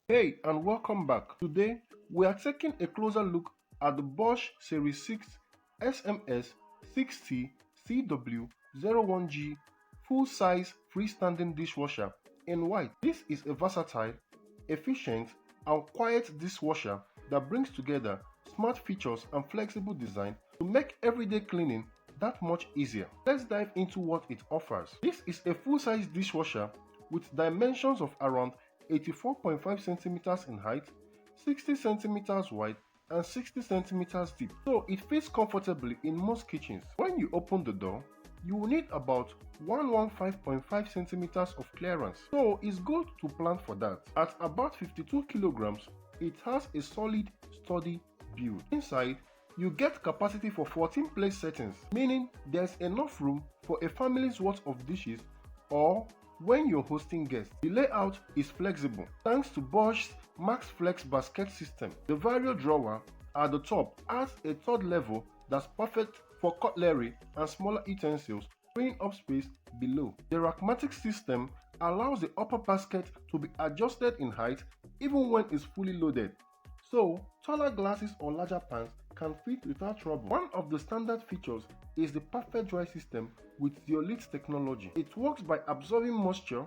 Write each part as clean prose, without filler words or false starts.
Hey, and welcome back. Today, we are taking a closer look at the Bosch Series 6 SMS6TCW01G full-size freestanding dishwasher in white. This is a versatile, efficient, and quiet dishwasher that brings together smart features and flexible design to make everyday cleaning that much easier. Let's dive into what it offers. This is a full-size dishwasher with dimensions of around 84.5 centimeters in height, 60 centimeters wide, and 60 centimeters deep, so it fits comfortably in most kitchens. When you open the door, you will need about 115.5 centimeters of clearance, so it's good to plan for that. At about 52 kilograms, it has a solid, sturdy build. Inside, you get capacity for 14 place settings, meaning there's enough room for a family's worth of dishes or when you're hosting guests. The layout is flexible thanks to Bosch's Max Flex basket system. The VarioDrawer at the top adds a third level that's perfect for cutlery and smaller utensils, freeing up space below. The Rackmatic system allows the upper basket to be adjusted in height even when it's fully loaded, so taller glasses or larger pans can fit without trouble. One of the standard features is the perfect dry system with zeolite technology. It works by absorbing moisture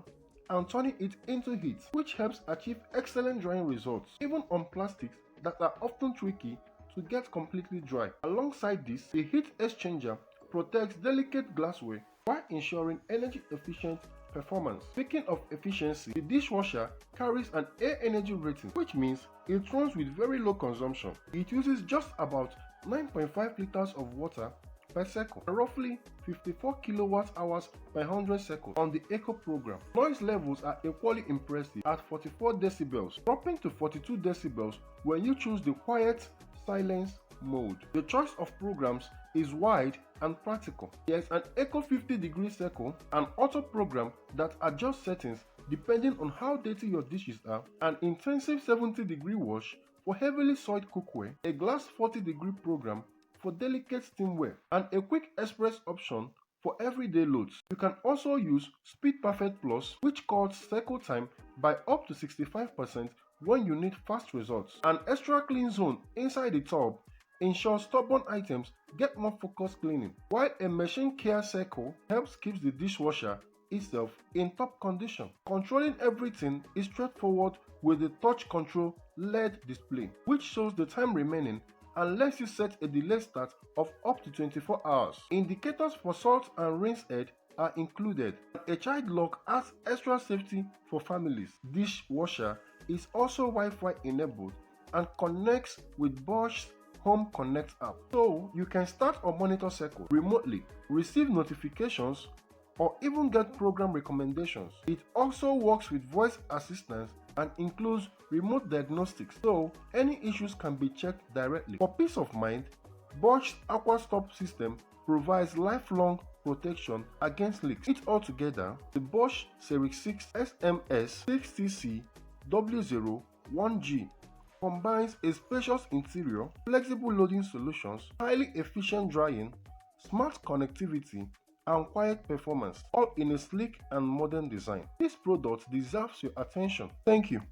and turning it into heat, which helps achieve excellent drying results, even on plastics that are often tricky to get completely dry. Alongside this, the heat exchanger protects delicate glassware while ensuring energy efficient performance. Speaking of efficiency, the dishwasher carries an air energy rating, which means it runs with very low consumption. It uses just about 9.5 liters of water per second, roughly 54 kilowatt hours per 100 seconds on the Eco program. Noise levels are equally impressive at 44 decibels, dropping to 42 decibels when you choose the quiet silence mode. The choice of programs is wide and practical. There's an Eco 50-degree circle, an auto program that adjusts settings depending on how dirty your dishes are, an intensive 70-degree wash for heavily soiled cookware, a glass 40-degree program for delicate steamware, and a quick express option for everyday loads. You can also use Speed Perfect Plus, which cuts cycle time by up to 65% when you need fast results. An extra clean zone inside the tub ensures stubborn items get more focused cleaning, while a machine care cycle helps keep the dishwasher itself in top condition. Controlling everything is straightforward with the touch control LED display, which shows the time remaining and lets you set a delay start of up to 24 hours. Indicators for salt and rinse head are included. A child lock adds extra safety for families. Dishwasher is also Wi-Fi enabled and connects with Bosch's Home Connect app, so you can start or monitor cycle remotely, receive notifications, or even get program recommendations. It also works with voice assistance and includes remote diagnostics, so any issues can be checked directly. For peace of mind, Bosch's AquaStop system provides lifelong protection against leaks. It altogether, the Bosch Series 6 SMS6TCW01G combines a spacious interior, flexible loading solutions, highly efficient drying, smart connectivity, and quiet performance, all in a sleek and modern design. This product deserves your attention. Thank you.